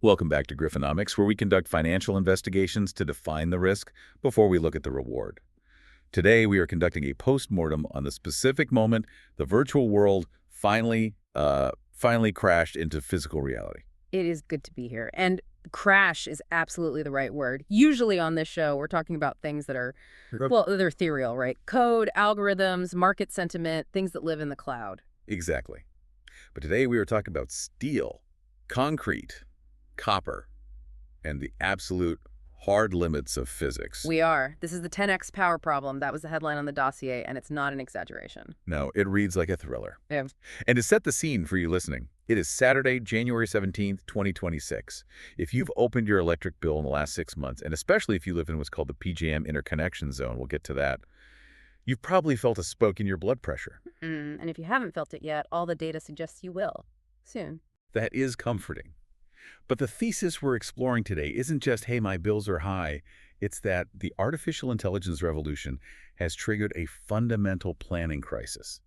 Welcome back to Griffonomics, where we conduct financial investigations to define the risk before we look at the reward. Today, we are conducting a post-mortem on the specific moment the virtual world finally crashed into physical reality. It is good to be here. And crash is absolutely the right word. Usually on this show, we're talking about things that are, well, they're ethereal, right? Code, algorithms, market sentiment, things that live in the cloud. Exactly. But today, we are talking about steel, concrete, copper, and the absolute hard limits of physics. We are. This is the 10x power problem. That was the headline on the dossier, and it's not an exaggeration. No, it reads like a thriller. Yeah. And to set the scene for you listening, it is Saturday, January 17th, 2026. If you've opened your electric bill in the last 6 months, and especially if you live in what's called the PJM interconnection zone, we'll get to that, you've probably felt a spoke in your blood pressure. And if you haven't felt it yet, all the data suggests you will. Soon. That is comforting. But the thesis we're exploring today isn't just, hey, my bills are high. It's that the artificial intelligence revolution has triggered a fundamental planning crisis,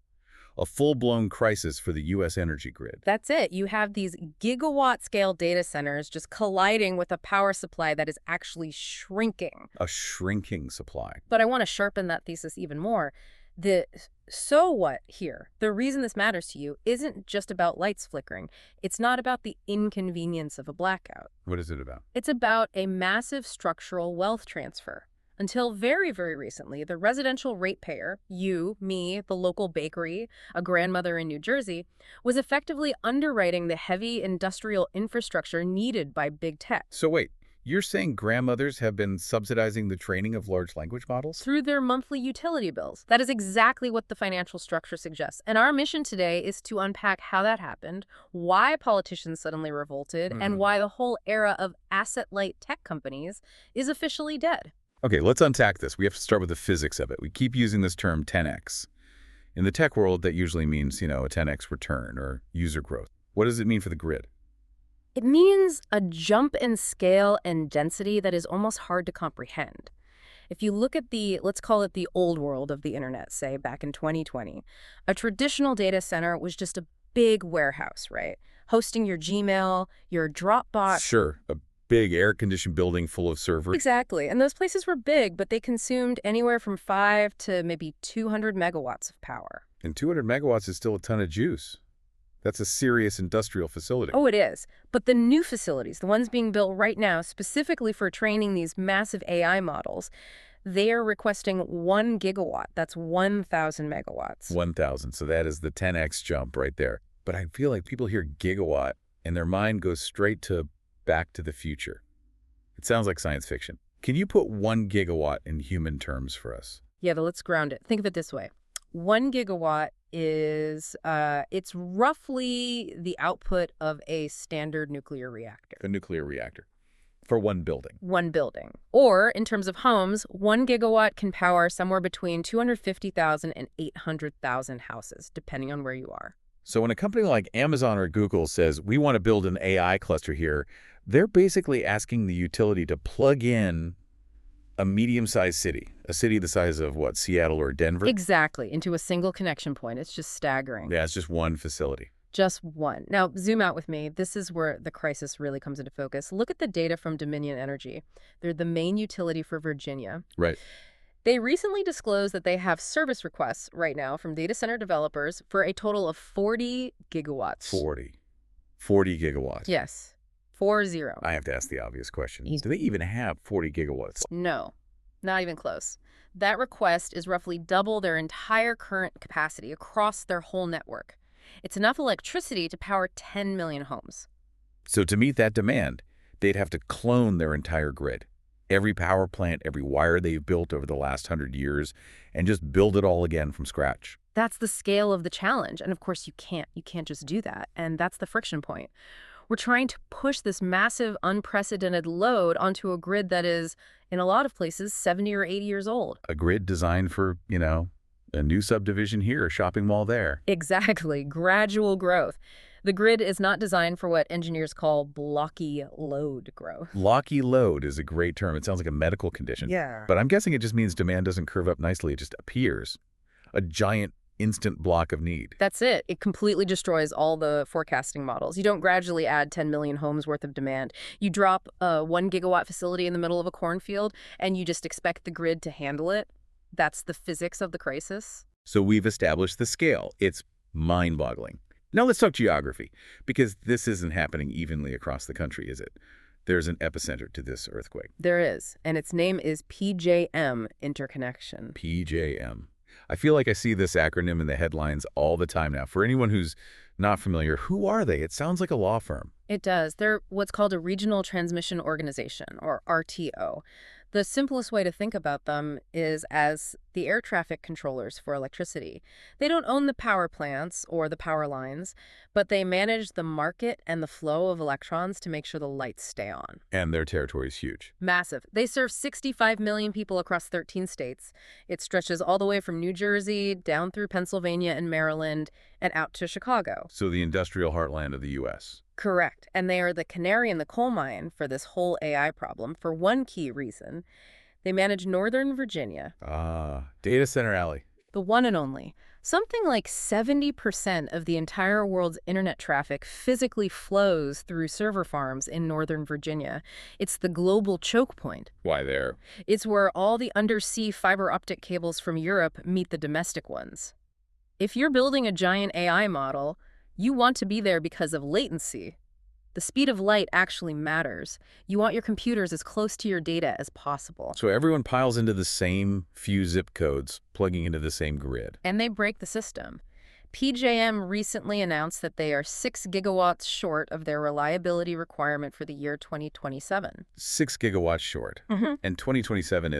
a full-blown crisis for the U.S. energy grid. That's it. You have these gigawatt-scale data centers just colliding with a power supply that is actually shrinking. A shrinking supply. But I want to sharpen that thesis even more. The so what here? The reason this matters to you isn't just about lights flickering. It's not about the inconvenience of a blackout. What is it about? It's about a massive structural wealth transfer. Until very, very recently, the residential ratepayer, you, me, the local bakery, a grandmother in New Jersey, was effectively underwriting the heavy industrial infrastructure needed by big tech. So wait, you're saying grandmothers have been subsidizing the training of large language models? Through their monthly utility bills. That is exactly what the financial structure suggests. And our mission today is to unpack how that happened, why politicians suddenly revolted, and why the whole era of asset-light tech companies is officially dead. Okay, let's unpack this. We have to start with the physics of it. We keep using this term 10x. In the tech world, that usually means, a 10x return or user growth. What does it mean for the grid? It means a jump in scale and density that is almost hard to comprehend. If you look at let's call it the old world of the internet, say back in 2020, a traditional data center was just a big warehouse, right? Hosting your Gmail, your Dropbox. Sure, a big air-conditioned building full of servers. Exactly. And those places were big, but they consumed anywhere from 5 to maybe 200 megawatts of power. And 200 megawatts is still a ton of juice. That's a serious industrial facility. Oh, it is. But the new facilities, the ones being built right now specifically for training these massive AI models, they are requesting 1 gigawatt. That's 1,000 megawatts. 1,000. So that is the 10x jump right there. But I feel like people hear gigawatt and their mind goes straight to Back to the Future. It sounds like science fiction. Can you put 1 gigawatt in human terms for us? Yeah, but let's ground it. Think of it this way. 1 gigawatt is, it's roughly the output of a standard nuclear reactor. A nuclear reactor. For one building. One building. Or, in terms of homes, 1 gigawatt can power somewhere between 250,000 and 800,000 houses, depending on where you are. So when a company like Amazon or Google says, we want to build an AI cluster here, they're basically asking the utility to plug in a medium-sized city, a city the size of, what, Seattle or Denver? Exactly, into a single connection point. It's just staggering. Yeah, it's just one facility. Just one. Now, zoom out with me. This is where the crisis really comes into focus. Look at the data from Dominion Energy. They're the main utility for Virginia. Right. They recently disclosed that they have service requests right now from data center developers for a total of 40 gigawatts. 40 gigawatts. Yes. 40. I have to ask the obvious question. Do they even have 40 gigawatts? No, not even close. That request is roughly double their entire current capacity across their whole network. It's enough electricity to power 10 million homes. So to meet that demand, they'd have to clone their entire grid. Every power plant, every wire they've built over the last 100 years, and just build it all again from scratch. That's the scale of the challenge. And of course, you can't just do that. And that's the friction point. We're trying to push this massive, unprecedented load onto a grid that is, in a lot of places, 70 or 80 years old. A grid designed for, a new subdivision here, a shopping mall there. Exactly. Gradual growth. The grid is not designed for what engineers call blocky load growth. Blocky load is a great term. It sounds like a medical condition. Yeah. But I'm guessing it just means demand doesn't curve up nicely. It just appears. A giant instant block of need. That's it. It completely destroys all the forecasting models. You don't gradually add 10 million homes worth of demand. You drop a 1 gigawatt facility in the middle of a cornfield, and you just expect the grid to handle it. That's the physics of the crisis. So we've established the scale. It's mind-boggling. Now let's talk geography, because this isn't happening evenly across the country, is it? There's an epicenter to this earthquake. There is, and its name is PJM interconnection. PJM. I feel like I see this acronym in the headlines all the time now. For anyone who's not familiar, who are they? It sounds like a law firm. It does. They're what's called a regional transmission organization, or RTO. The simplest way to think about them is as the air traffic controllers for electricity. They don't own the power plants or the power lines, but they manage the market and the flow of electrons to make sure the lights stay on. And their territory is huge. Massive. They serve 65 million people across 13 states. It stretches all the way from New Jersey down through Pennsylvania and Maryland and out to Chicago. So the industrial heartland of the U.S. Correct. And they are the canary in the coal mine for this whole AI problem for one key reason. They manage Northern Virginia. Ah, data center alley. The one and only. Something like 70% of the entire world's internet traffic physically flows through server farms in Northern Virginia. It's the global choke point. Why there? It's where all the undersea fiber optic cables from Europe meet the domestic ones. If you're building a giant AI model, you want to be there because of latency. The speed of light actually matters. You want your computers as close to your data as possible. So everyone piles into the same few zip codes, plugging into the same grid. And they break the system. PJM recently announced that they are 6 gigawatts short of their reliability requirement for the year 2027. 6 gigawatts short. And 2027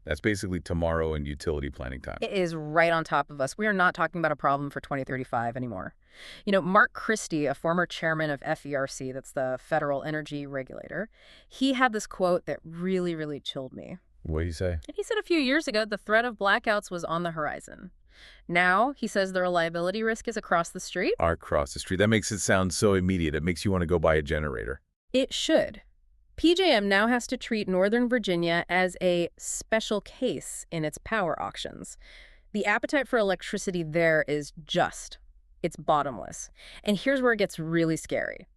that's basically tomorrow in utility planning time. It is right on top of us. We are not talking about a problem for 2035 anymore. You know, Mark Christie, a former chairman of FERC, that's the Federal Energy Regulator, he had this quote that really, really chilled me. What did he say? And he said a few years ago the threat of blackouts was on the horizon. Now, he says the reliability risk is across the street. Across the street. That makes it sound so immediate. It makes you want to go buy a generator. It should. PJM now has to treat Northern Virginia as a special case in its power auctions. The appetite for electricity there is just. It's bottomless. And here's where it gets really scary.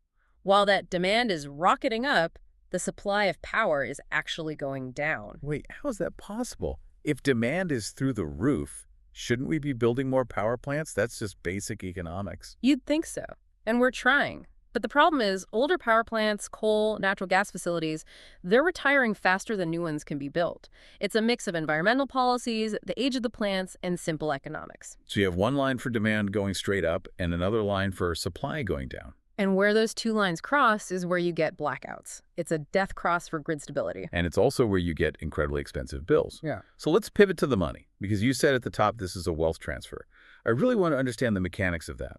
While that demand is rocketing up, the supply of power is actually going down. Wait, how is that possible? If demand is through the roof, shouldn't we be building more power plants? That's just basic economics. You'd think so. And we're trying. But the problem is, older power plants, coal, natural gas facilities, they're retiring faster than new ones can be built. It's a mix of environmental policies, the age of the plants, and simple economics. So you have one line for demand going straight up and another line for supply going down. And where those two lines cross is where you get blackouts. It's a death cross for grid stability. And it's also where you get incredibly expensive bills. Yeah. So let's pivot to the money, because you said at the top this is a wealth transfer. I really want to understand the mechanics of that.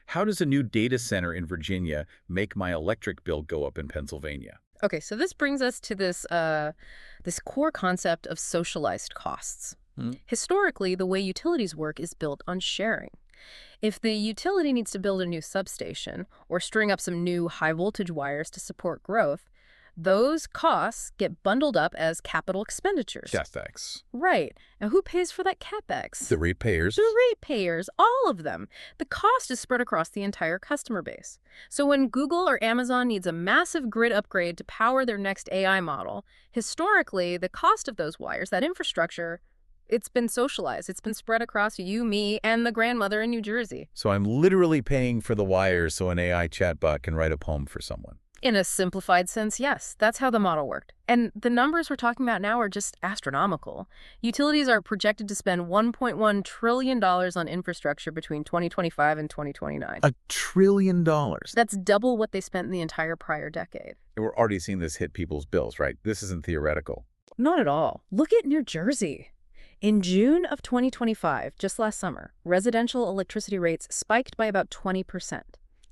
How does a new data center in Virginia make my electric bill go up in Pennsylvania? Okay, so this brings us to this core concept of socialized costs. Historically, the way utilities work is built on sharing. If the utility needs to build a new substation or string up some new high-voltage wires to support growth, those costs get bundled up as capital expenditures. CapEx. Right. And who pays for that CapEx? The ratepayers. The ratepayers, all of them. The cost is spread across the entire customer base. So when Google or Amazon needs a massive grid upgrade to power their next AI model, historically, the cost of those wires, that infrastructure, it's been socialized. It's been spread across you, me, and the grandmother in New Jersey. So I'm literally paying for the wires so an AI chatbot can write a poem for someone. In a simplified sense, yes. That's how the model worked. And the numbers we're talking about now are just astronomical. Utilities are projected to spend $1.1 trillion on infrastructure between 2025 and 2029. $1 trillion. That's double what they spent in the entire prior decade. And we're already seeing this hit people's bills, right? This isn't theoretical. Not at all. Look at New Jersey. In June of 2025, just last summer, residential electricity rates spiked by about 20%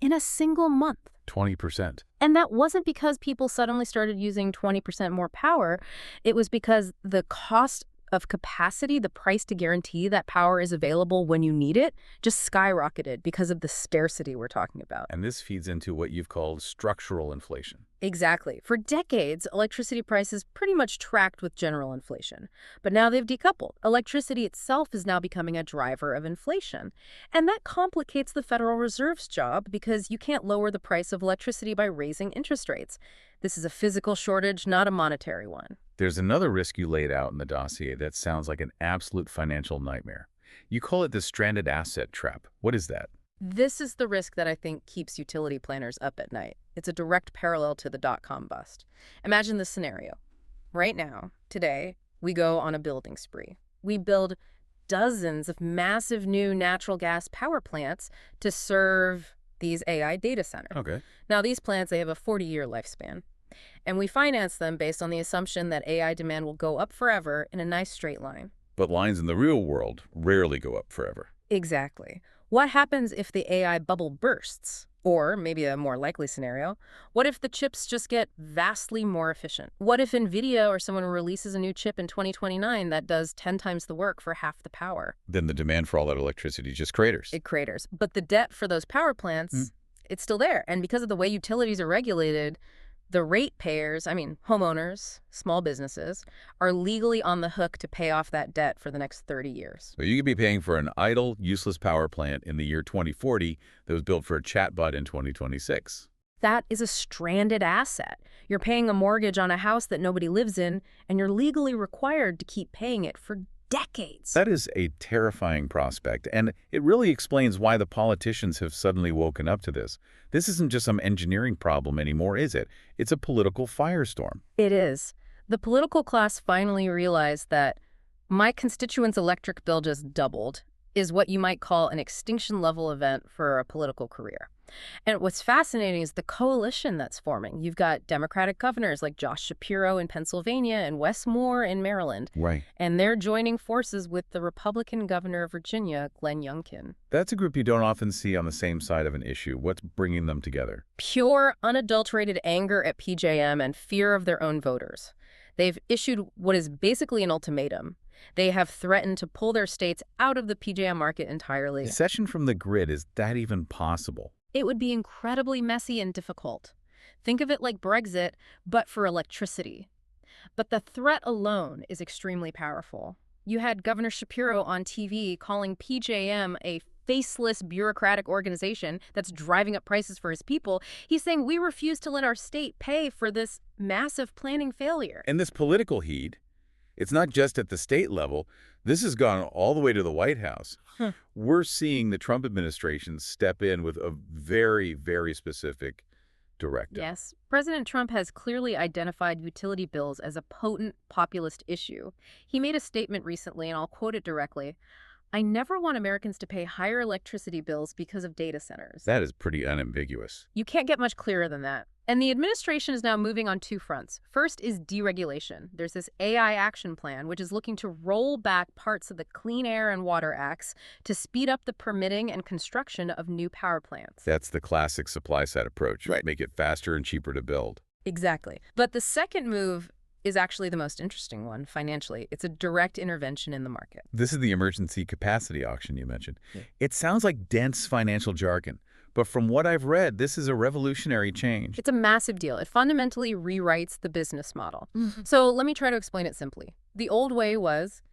in a single month. 20%. And that wasn't because people suddenly started using 20% more power. It was because the cost of capacity, the price to guarantee that power is available when you need it, just skyrocketed because of the scarcity we're talking about. And this feeds into what you've called structural inflation. Exactly. For decades, electricity prices pretty much tracked with general inflation. But now they've decoupled. Electricity itself is now becoming a driver of inflation. And that complicates the Federal Reserve's job because you can't lower the price of electricity by raising interest rates. This is a physical shortage, not a monetary one. There's another risk you laid out in the dossier that sounds like an absolute financial nightmare. You call it the stranded asset trap. What is that? This is the risk that I think keeps utility planners up at night. It's a direct parallel to the dot-com bust. Imagine this scenario. Right now, today, we go on a building spree. We build dozens of massive new natural gas power plants to serve these AI data centers. Okay. Now, these plants, they have a 40-year lifespan. And we finance them based on the assumption that AI demand will go up forever in a nice straight line. But lines in the real world rarely go up forever. Exactly. What happens if the AI bubble bursts? Or, maybe a more likely scenario, what if the chips just get vastly more efficient? What if NVIDIA or someone releases a new chip in 2029 that does 10 times the work for half the power? Then the demand for all that electricity just craters. It craters. But the debt for those power plants, it's still there. And because of the way utilities are regulated, the ratepayers, homeowners, small businesses, are legally on the hook to pay off that debt for the next 30 years. So you could be paying for an idle, useless power plant in the year 2040 that was built for a chatbot in 2026. That is a stranded asset. You're paying a mortgage on a house that nobody lives in, and you're legally required to keep paying it for decades. That is a terrifying prospect, and it really explains why the politicians have suddenly woken up to this. This isn't just some engineering problem anymore, is it? It's a political firestorm. It is. The political class finally realized that my constituent's electric bill just doubled is what you might call an extinction-level event for a political career. And what's fascinating is the coalition that's forming. You've got Democratic governors like Josh Shapiro in Pennsylvania and Wes Moore in Maryland. Right. And they're joining forces with the Republican governor of Virginia, Glenn Youngkin. That's a group you don't often see on the same side of an issue. What's bringing them together? Pure, unadulterated anger at PJM and fear of their own voters. They've issued what is basically an ultimatum. They have threatened to pull their states out of the PJM market entirely. Secession from the grid, is that even possible? It would be incredibly messy and difficult. Think of it like Brexit, but for electricity. But the threat alone is extremely powerful. You had Governor Shapiro on TV calling PJM a faceless bureaucratic organization that's driving up prices for his people. He's saying we refuse to let our state pay for this massive planning failure. And this political heat, it's not just at the state level. This has gone all the way to the White House. We're seeing the Trump administration step in with a very, very specific directive. Yes. President Trump has clearly identified utility bills as a potent populist issue. He made a statement recently, and I'll quote it directly. "I never want Americans to pay higher electricity bills because of data centers." That is pretty unambiguous. You can't get much clearer than that. And the administration is now moving on two fronts. First is deregulation. There's this AI action plan, which is looking to roll back parts of the Clean Air and Water Acts to speed up the permitting and construction of new power plants. That's the classic supply-side approach. Right. Make it faster and cheaper to build. Exactly. But the second move is actually the most interesting one financially. It's a direct intervention in the market. This is the emergency capacity auction you mentioned. It sounds like dense financial jargon. But from what I've read, this is a revolutionary change. It's a massive deal. It fundamentally rewrites the business model. So let me try to explain it simply. The old way was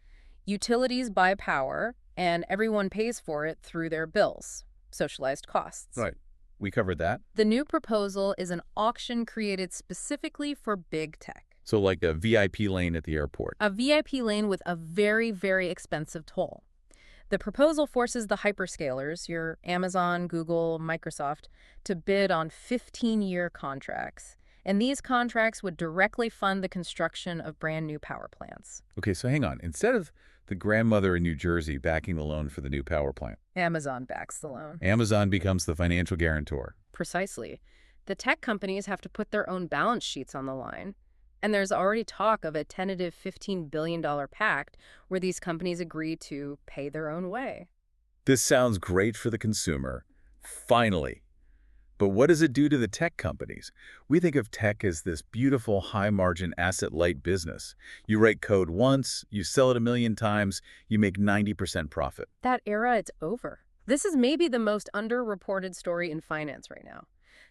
utilities buy power and everyone pays for it through their bills, socialized costs. Right. We covered that. The new proposal is an auction created specifically for big tech. So like a VIP lane at the airport. A VIP lane with a very, very expensive toll. The proposal forces the hyperscalers, your Amazon, Google, Microsoft, to bid on 15-year contracts. And these contracts would directly fund the construction of brand new power plants. Okay, so hang on. Instead of the grandmother in New Jersey backing the loan for the new power plant, Amazon backs the loan. Amazon becomes the financial guarantor. Precisely. The tech companies have to put their own balance sheets on the line. And there's already talk of a tentative $15 billion pact where these companies agree to pay their own way. This sounds great for the consumer. Finally, But what does it do to the tech companies? We think of tech as this beautiful, high-margin, asset-light business. You write code once, you sell it a million times, you make 90% profit. That era, it's over. This is maybe the most underreported story in finance right now.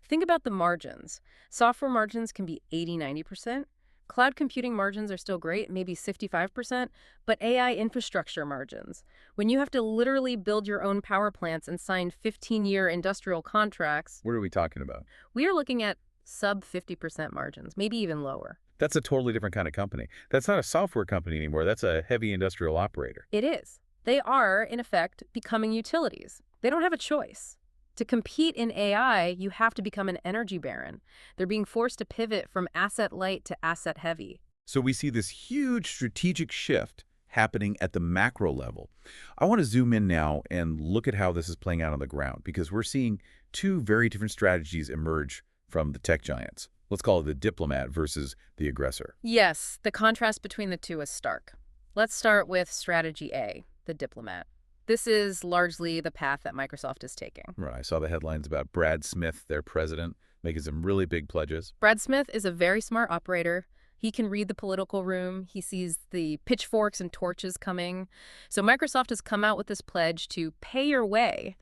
Think about the margins. Software margins can be 80–90%. Cloud computing margins are still great, maybe 65%, but AI infrastructure margins, when you have to literally build your own power plants and sign 15-year industrial contracts, What are we talking about? we are looking at sub 50% margins, maybe even lower. That's a totally different kind of company. That's not a software company anymore. That's a heavy industrial operator. It is. They are, in effect, becoming utilities. They don't have a choice. To compete in AI, you have to become an energy baron. They're being forced to pivot from asset light to asset heavy. So we see this huge strategic shift happening at the macro level. I want to zoom in now and look at how this is playing out on the ground, because we're seeing two very different strategies emerge from the tech giants. Let's call it the diplomat versus the aggressor. Yes, the contrast between the two is stark. Let's start with strategy A, the diplomat. This is largely the path that Microsoft is taking. Right, I saw the headlines about Brad Smith, their president, making some really big pledges. Brad Smith is a very smart operator. He can read the political room. He sees the pitchforks and torches coming. So Microsoft has come out with this pledge to pay your way.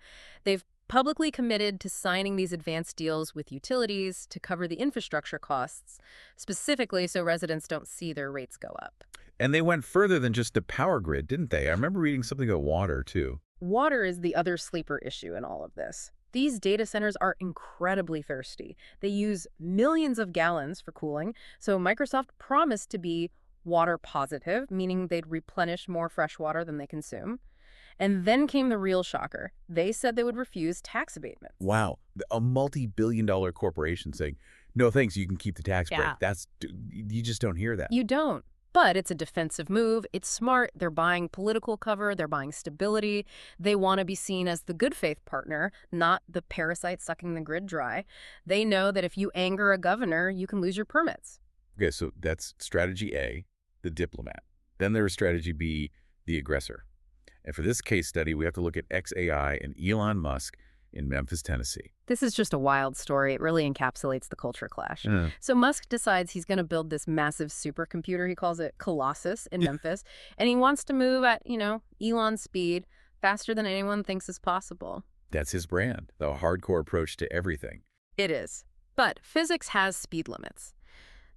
They've publicly committed to signing these advanced deals with utilities to cover the infrastructure costs, specifically so residents don't see their rates go up. And they went further than just the power grid, didn't they? I remember reading something about water, too. Water is the other sleeper issue in all of this. These data centers are incredibly thirsty. They use millions of gallons for cooling, so Microsoft promised to be water positive, meaning they'd replenish more fresh water than they consume. And then came the real shocker. They said they would refuse tax abatements. Wow, a multi-billion-dollar corporation saying, no thanks, you can keep the tax break. Yeah. You just don't hear that. You don't. But it's a defensive move. It's smart. They're buying political cover. They're buying stability. They want to be seen as the good faith partner, not the parasite sucking the grid dry. They know that if you anger a governor, you can lose your permits. Okay, so that's strategy A, the diplomat. Then there's strategy B, the aggressor. And for this case study, we have to look at XAI and Elon Musk in Memphis, Tennessee. This is just a wild story. It really encapsulates the culture clash. Yeah. So Musk decides he's going to build this massive supercomputer. He calls it Colossus in Memphis. And he wants to move at, Elon's speed, faster than anyone thinks is possible. That's his brand, the hardcore approach to everything. It is. But physics has speed limits.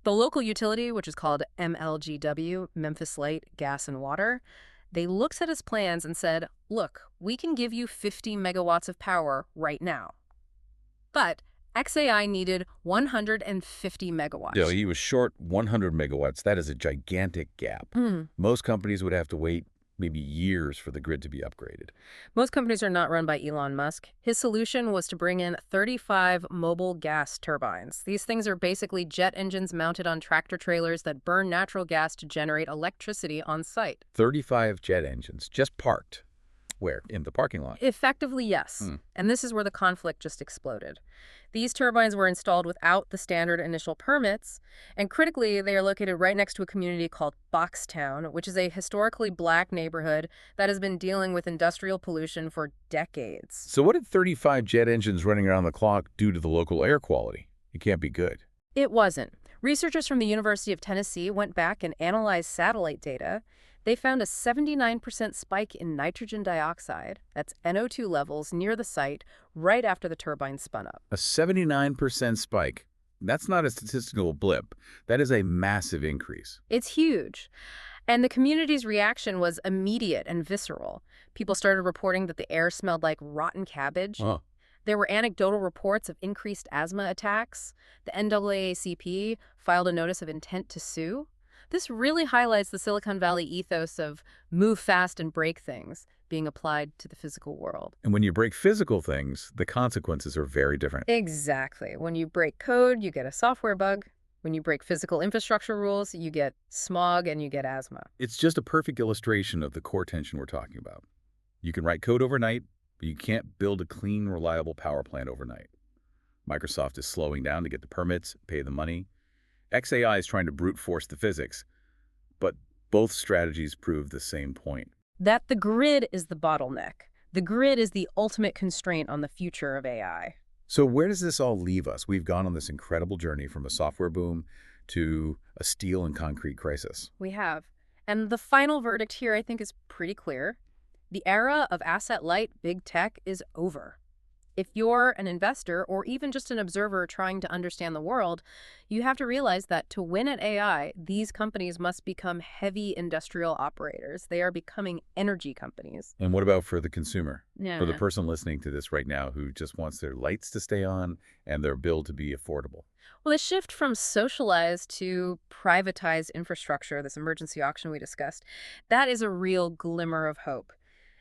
The local utility, which is called MLGW, Memphis Light, Gas and Water, they looked at his plans and said, look, we can give you 50 megawatts of power right now. But XAI needed 150 megawatts. Yeah, he was short 100 megawatts. That is a gigantic gap. Most companies would have to wait maybe years for the grid to be upgraded. Most companies are not run by Elon Musk. His solution was to bring in 35 mobile gas turbines. These things are basically jet engines mounted on tractor trailers that burn natural gas to generate electricity on site. 35 jet engines just parked. Where? In the parking lot. Effectively, yes. And this is where the conflict just exploded. These turbines were installed without the standard initial permits, and critically, they are located right next to a community called Boxtown, which is a historically black neighborhood that has been dealing with industrial pollution for decades. So what did 35 jet engines running around the clock do to the local air quality? It can't be good. It wasn't. Researchers from the University of Tennessee went back and analyzed satellite data. They found a 79% spike in nitrogen dioxide, that's NO2 levels, near the site right after the turbine spun up. A 79% spike. That's not a statistical blip. That is a massive increase. It's huge. And the community's reaction was immediate and visceral. People started reporting that the air smelled like rotten cabbage. Oh. There were anecdotal reports of increased asthma attacks. The NAACP filed a notice of intent to sue. This really highlights the Silicon Valley ethos of move fast and break things being applied to the physical world. And when you break physical things, the consequences are very different. Exactly. When you break code, you get a software bug. When you break physical infrastructure rules, you get smog and you get asthma. It's just a perfect illustration of the core tension we're talking about. You can write code overnight, but you can't build a clean, reliable power plant overnight. Microsoft is slowing down to get the permits, pay the money. XAI is trying to brute force the physics, but both strategies prove the same point. That the grid is the bottleneck. The grid is the ultimate constraint on the future of AI. So where does this all leave us? We've gone on this incredible journey from a software boom to a steel and concrete crisis. We have. And the final verdict here, I think, is pretty clear. The era of asset-light big tech is over. If you're an investor or even just an observer trying to understand the world, you have to realize that to win at AI, these companies must become heavy industrial operators. They are becoming energy companies. And what about for the consumer? For the Yeah. person listening to this right now who just wants their lights to stay on and their bill to be affordable? Well, the shift from socialized to privatized infrastructure, this emergency auction we discussed, that is a real glimmer of hope.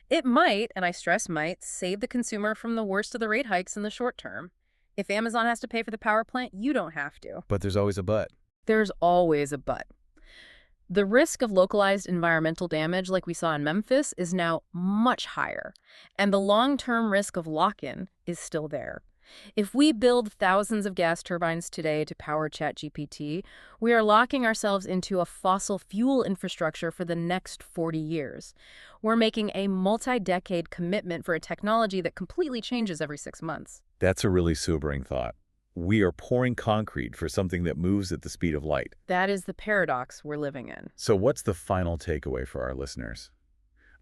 It might, and I stress might, save the consumer from the worst of the rate hikes in the short term. If Amazon has to pay for the power plant, you don't have to. But there's always a but. There's always a but. The risk of localized environmental damage like we saw in Memphis is now much higher, and the long-term risk of lock-in is still there. If we build thousands of gas turbines today to power ChatGPT, we are locking ourselves into a fossil fuel infrastructure for the next 40 years. We're making a multi-decade commitment for a technology that completely changes every 6 months. That's a really sobering thought. We are pouring concrete for something that moves at the speed of light. That is the paradox we're living in. So what's the final takeaway for our listeners?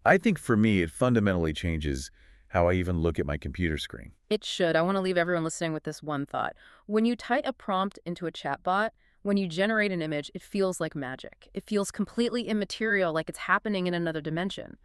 I think for me, it fundamentally changes how I even look at my computer screen. It should. I want to leave everyone listening with this one thought. When you type a prompt into a chatbot, when you generate an image, it feels like magic. It feels completely immaterial, like it's happening in another dimension.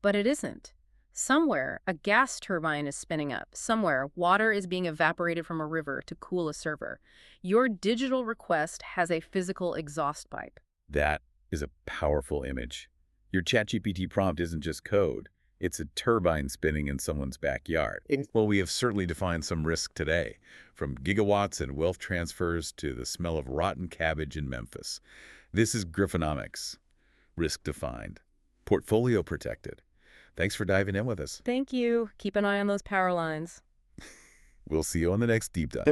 But it isn't. Somewhere, a gas turbine is spinning up. Somewhere, water is being evaporated from a river to cool a server. Your digital request has a physical exhaust pipe. That is a powerful image. Your ChatGPT prompt isn't just code. It's a turbine spinning in someone's backyard. Well, we have certainly defined some risk today, from gigawatts and wealth transfers to the smell of rotten cabbage in Memphis. This is Griffonomics. Risk defined. Portfolio protected. Thanks for diving in with us. Thank you. Keep an eye on those power lines. We'll see you on the next Deep Dive.